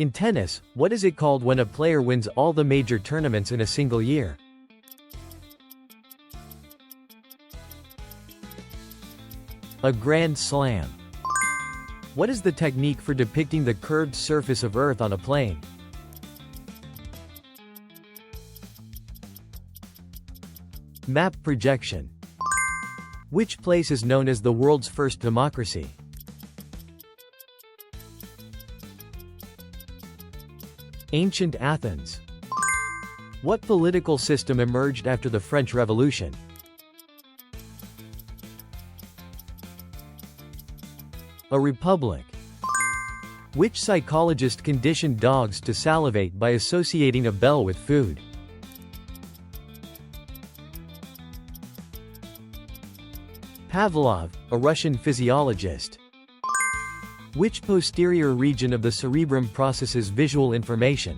In tennis, what is it called when a player wins all the major tournaments in a single year? A Grand Slam. What is the technique for depicting the curved surface of Earth on a plane? Map projection. Which place is known as the world's first democracy? Ancient Athens. What political system emerged after the French Revolution? A republic. Which psychologist conditioned dogs to salivate by associating a bell with food? Pavlov, a Russian physiologist. Which posterior region of the cerebrum processes visual information?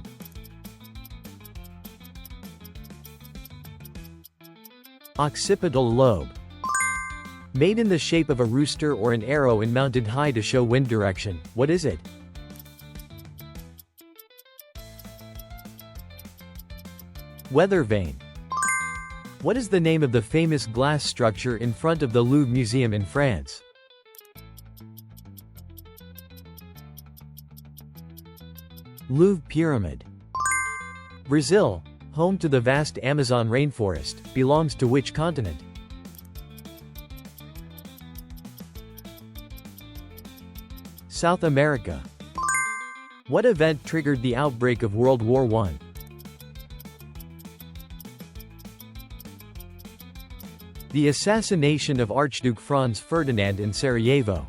Occipital lobe. Made in the shape of a rooster or an arrow and mounted high to show wind direction, what is it? Weather vane. What is the name of the famous glass structure in front of the Louvre Museum in France? Louvre Pyramid. Brazil, home to the vast Amazon rainforest, belongs to which continent? South America. What event triggered the outbreak of World War I? The assassination of Archduke Franz Ferdinand in Sarajevo.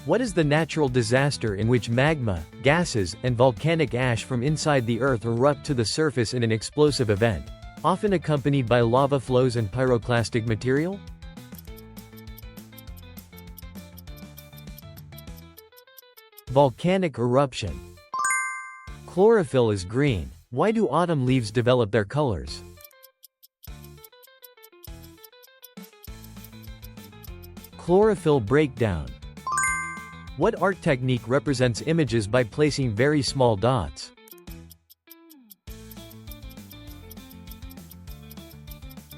What is the natural disaster in which magma, gases, and volcanic ash from inside the Earth erupt to the surface in an explosive event, often accompanied by lava flows and pyroclastic material? Volcanic eruption. Chlorophyll is green. Why do autumn leaves develop their colors? Chlorophyll breakdown. What art technique represents images by placing very small dots?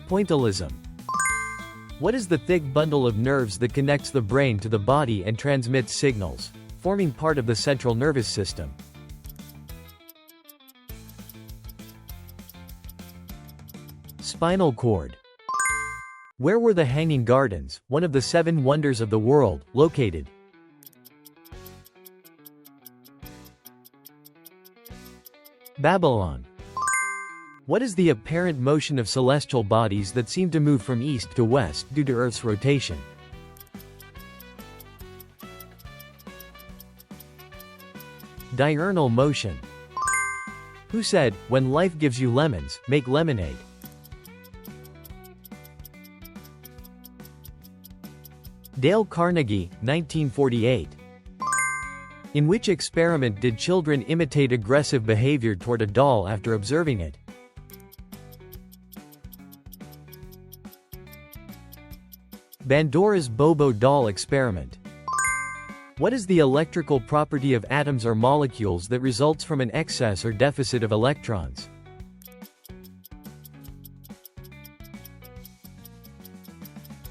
Pointillism. What is the thick bundle of nerves that connects the brain to the body and transmits signals, forming part of the central nervous system? Spinal cord. Where were the Hanging Gardens, one of the 7 wonders of the world, located? Babylon. What is the apparent motion of celestial bodies that seem to move from east to west due to Earth's rotation? Diurnal motion. Who said, "When life gives you lemons, make lemonade"? Dale Carnegie, 1948. In which experiment did children imitate aggressive behavior toward a doll after observing it? Bandora's Bobo doll experiment. What is the electrical property of atoms or molecules that results from an excess or deficit of electrons?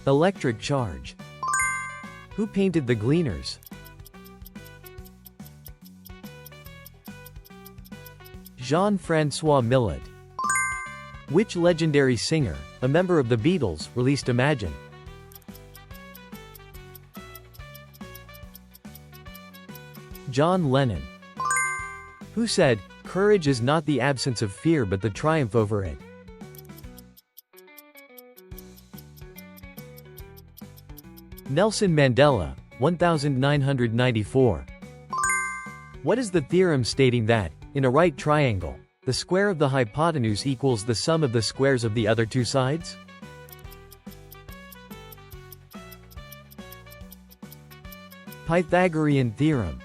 Electric charge. Who painted the Gleaners? Jean-Francois Millet. Which legendary singer, a member of the Beatles, released Imagine? John Lennon. Who said, "Courage is not the absence of fear but the triumph over it"? Nelson Mandela, 1994. What is the theorem stating that, in a right triangle, the square of the hypotenuse equals the sum of the squares of the other two sides? Pythagorean theorem.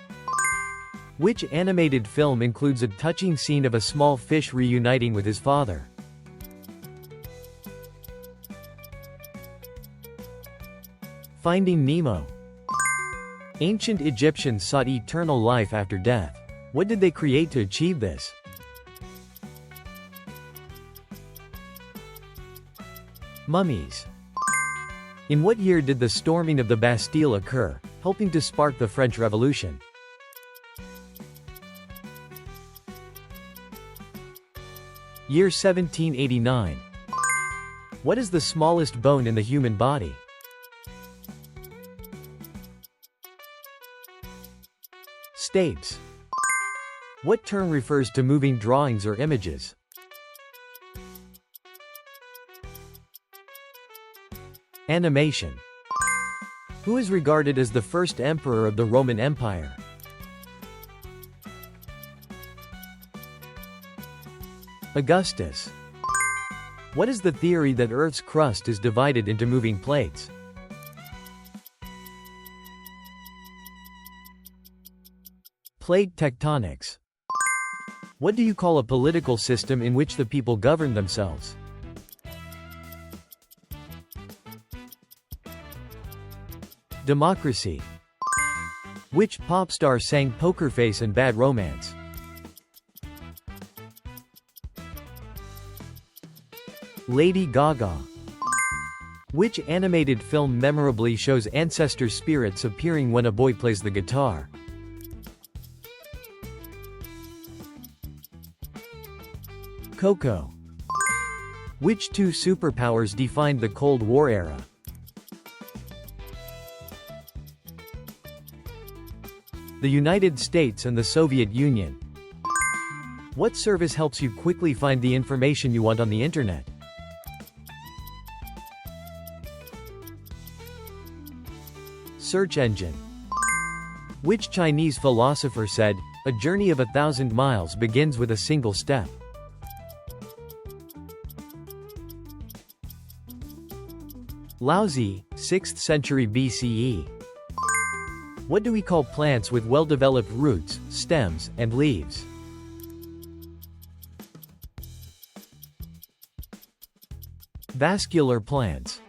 Which animated film includes a touching scene of a small fish reuniting with his father? Finding Nemo. Ancient Egyptians sought eternal life after death. What did they create to achieve this? Mummies. In what year did the storming of the Bastille occur, helping to spark the French Revolution? Year 1789. What is the smallest bone in the human body? Stapes. What term refers to moving drawings or images? Animation. Who is regarded as the first emperor of the Roman Empire? Augustus. What is the theory that Earth's crust is divided into moving plates? Plate tectonics. What do you call a political system in which the people govern themselves? Democracy. Which pop star sang Poker Face and Bad Romance? Lady Gaga. Which animated film memorably shows ancestor spirits appearing when a boy plays the guitar? Coco. Which two superpowers defined the Cold War era? The United States and the Soviet Union. What service helps you quickly find the information you want on the internet? Search engine. Which Chinese philosopher said, "A journey of 1,000 miles begins with a single step"? Laozi, 6th century BCE. What do we call plants with well-developed roots, stems, and leaves? Vascular plants.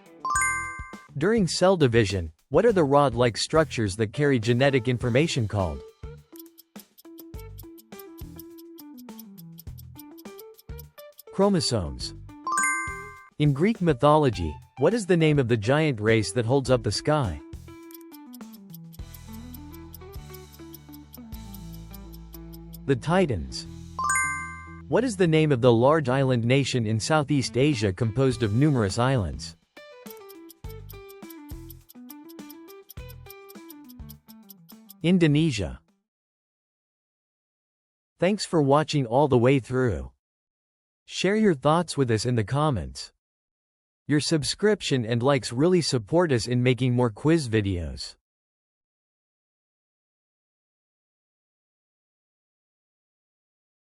During cell division, what are the rod-like structures that carry genetic information called? Chromosomes. In Greek mythology, what is the name of the giant race that holds up the sky? The Titans. What is the name of the large island nation in Southeast Asia composed of numerous islands? Indonesia. Thanks for watching all the way through. Share your thoughts with us in the comments. Your subscription and likes really support us in making more quiz videos.